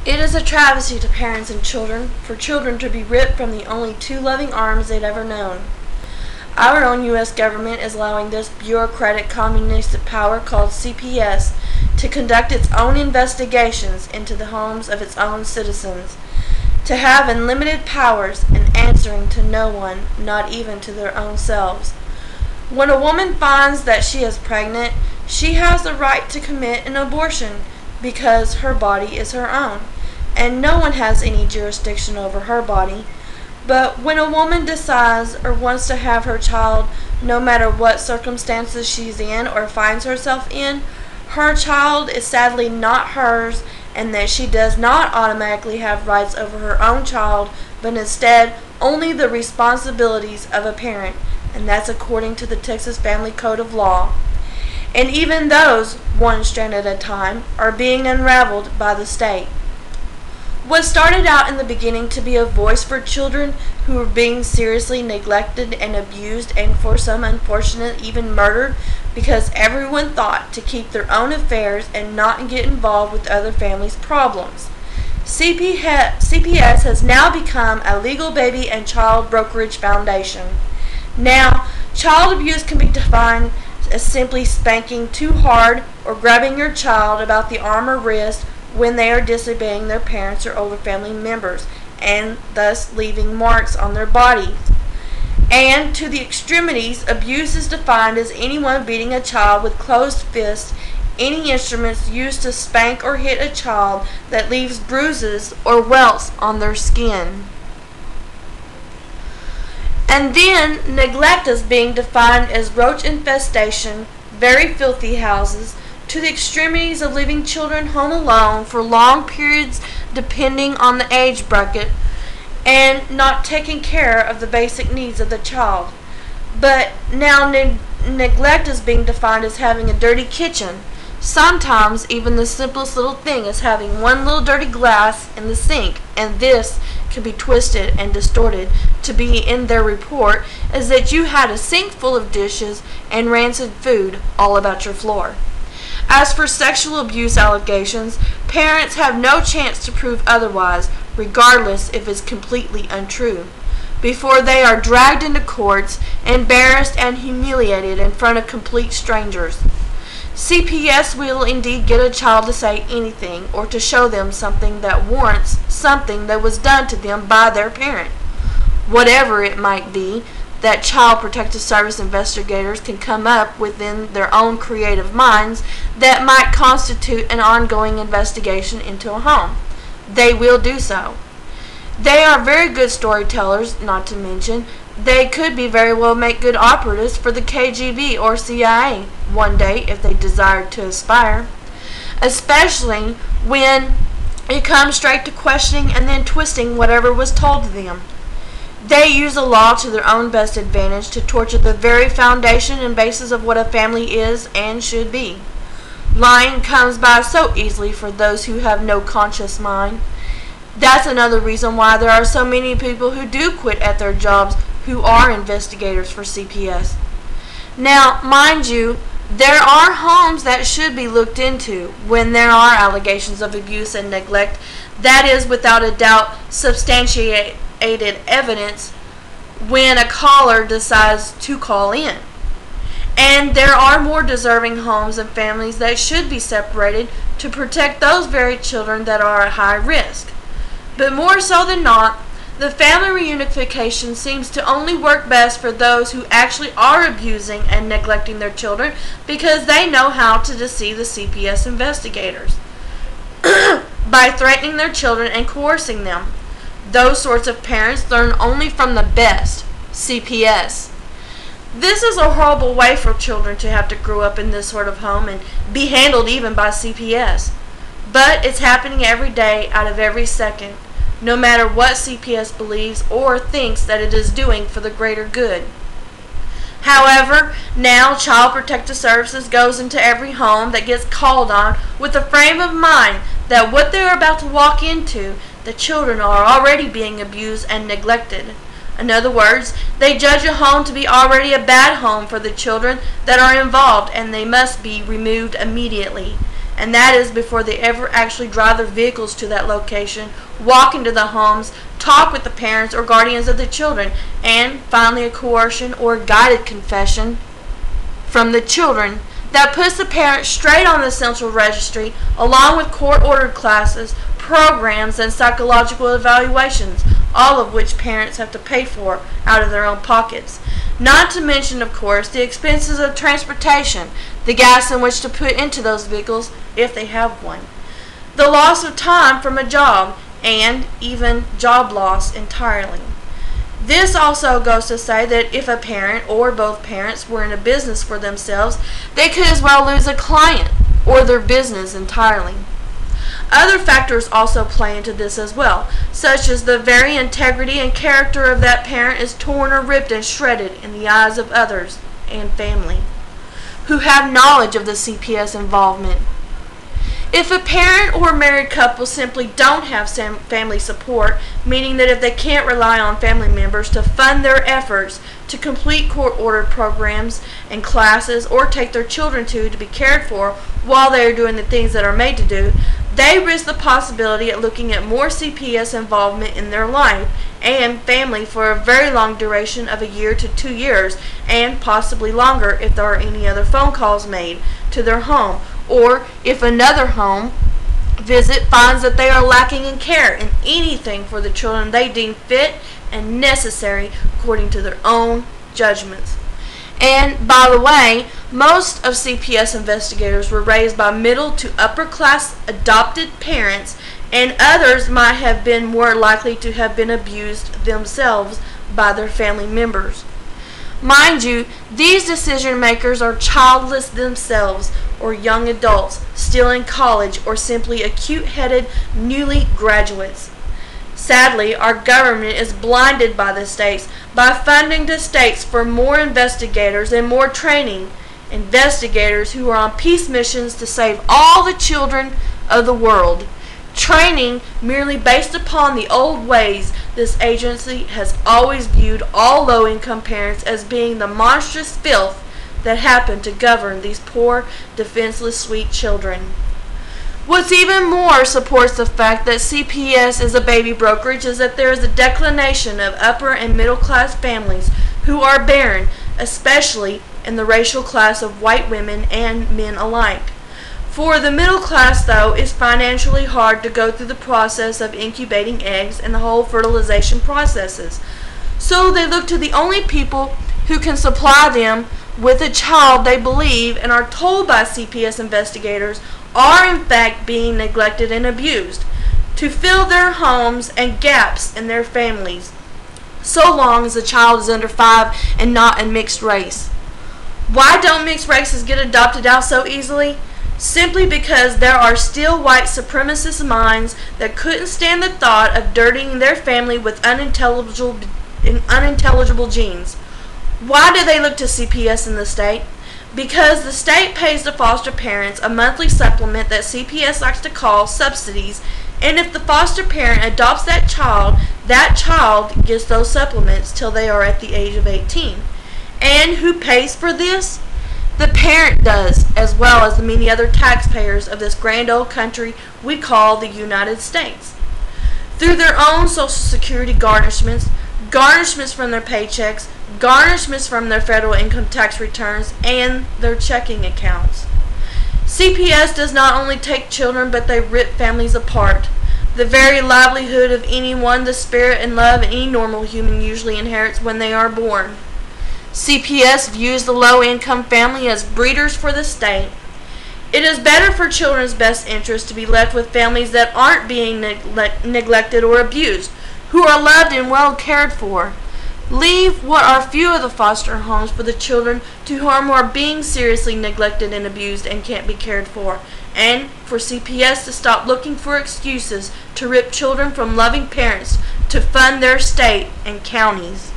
It is a travesty to parents and children for children to be ripped from the only two loving arms they'd ever known. Our own U.S. government is allowing this bureaucratic communistic power called CPS to conduct its own investigations into the homes of its own citizens, to have unlimited powers and answering to no one, not even to their own selves. When a woman finds that she is pregnant, she has the right to commit an abortion because her body is her own, and no one has any jurisdiction over her body. But when a woman decides or wants to have her child, no matter what circumstances she's in or finds herself in, her child is sadly not hers, and that she does not automatically have rights over her own child, but instead only the responsibilities of a parent, and that's according to the Texas Family Code of Law. And even those, one strand at a time, are being unraveled by the state. What started out in the beginning to be a voice for children who were being seriously neglected and abused, and for some unfortunate even murdered, because everyone thought to keep their own affairs and not get involved with other families' problems. CPS has now become a legal baby and child brokerage foundation. Now, child abuse can be defined as simply spanking too hard or grabbing your child about the arm or wrist when they are disobeying their parents or older family members, and thus leaving marks on their bodies. And to the extremities, abuse is defined as anyone beating a child with closed fists, any instruments used to spank or hit a child that leaves bruises or welts on their skin. And then neglect is being defined as roach infestation, very filthy houses, to the extremities of leaving children home alone for long periods depending on the age bracket, and not taking care of the basic needs of the child. But now neglect is being defined as having a dirty kitchen. Sometimes even the simplest little thing is having one little dirty glass in the sink, and this can be twisted and distorted to be in their report as that you had a sink full of dishes and rancid food all about your floor. As for sexual abuse allegations, parents have no chance to prove otherwise, regardless if it's completely untrue, before they are dragged into courts, embarrassed and humiliated in front of complete strangers. CPS will indeed get a child to say anything or to show them something that warrants something that was done to them by their parent. Whatever it might be that Child Protective Service investigators can come up within their own creative minds that might constitute an ongoing investigation into a home. They will do so. They are very good storytellers, not to mention they could be very well make good operatives for the KGB or CIA one day if they desired to aspire, especially when it comes straight to questioning and then twisting whatever was told to them. They use the law to their own best advantage to torture the very foundation and basis of what a family is and should be. Lying comes by so easily for those who have no conscious mind. That's another reason why there are so many people who do quit at their jobs who are investigators for CPS. Now, mind you, there are homes that should be looked into when there are allegations of abuse and neglect. That is, without a doubt, substantiated evidence when a caller decides to call in. And there are more deserving homes and families that should be separated to protect those very children that are at high risk. But more so than not, the family reunification seems to only work best for those who actually are abusing and neglecting their children because they know how to deceive the CPS investigators by threatening their children and coercing them. Those sorts of parents learn only from the best, CPS. This is a horrible way for children to have to grow up in this sort of home and be handled even by CPS. But it's happening every day out of every second, no matter what CPS believes or thinks that it is doing for the greater good. However, now Child Protective Services goes into every home that gets called on with a frame of mind that what they're about to walk into, the children are already being abused and neglected. In other words, they judge a home to be already a bad home for the children that are involved, and they must be removed immediately. and that is before they ever actually drive their vehicles to that location, walk into the homes, talk with the parents or guardians of the children, and finally a coercion or guided confession from the children that puts the parent straight on the central registry, along with court-ordered classes, programs, and psychological evaluations, all of which parents have to pay for out of their own pockets. Not to mention, of course, the expenses of transportation, the gas in which to put into those vehicles if they have one, the loss of time from a job, and even job loss entirely. This also goes to say that if a parent or both parents were in a business for themselves, they could as well lose a client or their business entirely. Other factors also play into this as well, such as the very integrity and character of that parent is torn or ripped and shredded in the eyes of others and family who have knowledge of the CPS involvement. If a parent or married couple simply don't have family support, meaning that if they can't rely on family members to fund their efforts to complete court-ordered programs and classes or take their children to be cared for while they are doing the things that are made to do, they risk the possibility of looking at more CPS involvement in their life and family for a very long duration of a year to 2 years, and possibly longer if there are any other phone calls made to their home, or if another home visit finds that they are lacking in care and anything for the children they deem fit and necessary according to their own judgments. And, by the way, most of CPS investigators were raised by middle to upper class adopted parents, and others might have been more likely to have been abused themselves by their family members. Mind you, these decision makers are childless themselves or young adults still in college or simply acute-headed newly graduates. Sadly, our government is blinded by the states by funding the states for more investigators and more training, investigators who are on peace missions to save all the children of the world. Training merely based upon the old ways this agency has always viewed all low-income parents as being the monstrous filth that happened to govern these poor, defenseless, sweet children. What's even more supports the fact that CPS is a baby brokerage is that there is a declination of upper and middle class families who are barren, especially in the racial class of white women and men alike. For the middle class, though, it's financially hard to go through the process of incubating eggs and the whole fertilization processes. So they look to the only people who can supply them with a child they believe and are told by CPS investigators are in fact being neglected and abused, to fill their homes and gaps in their families, so long as the child is under 5 and not a mixed race. Why don't mixed races get adopted out so easily? Simply because there are still white supremacist minds that couldn't stand the thought of dirtying their family with unintelligible genes. Why do they look to CPS in the state? Because the state pays the foster parents a monthly supplement that CPS likes to call subsidies, and if the foster parent adopts that child gets those supplements till they are at the age of 18. And who pays for this? The parent does, as well as the many other taxpayers of this grand old country we call the United States. Through their own Social Security garnishments from their paychecks, garnishments from their federal income tax returns, and their checking accounts. CPS does not only take children, but they rip families apart. The very livelihood of anyone, the spirit and love any normal human usually inherits when they are born. CPS views the low-income family as breeders for the state. It is better for children's best interest to be left with families that aren't being neglected or abused, who are loved and well cared for. Leave what are few of the foster homes for the children to whom are being seriously neglected and abused and can't be cared for, and for CPS to stop looking for excuses to rip children from loving parents to fund their state and counties.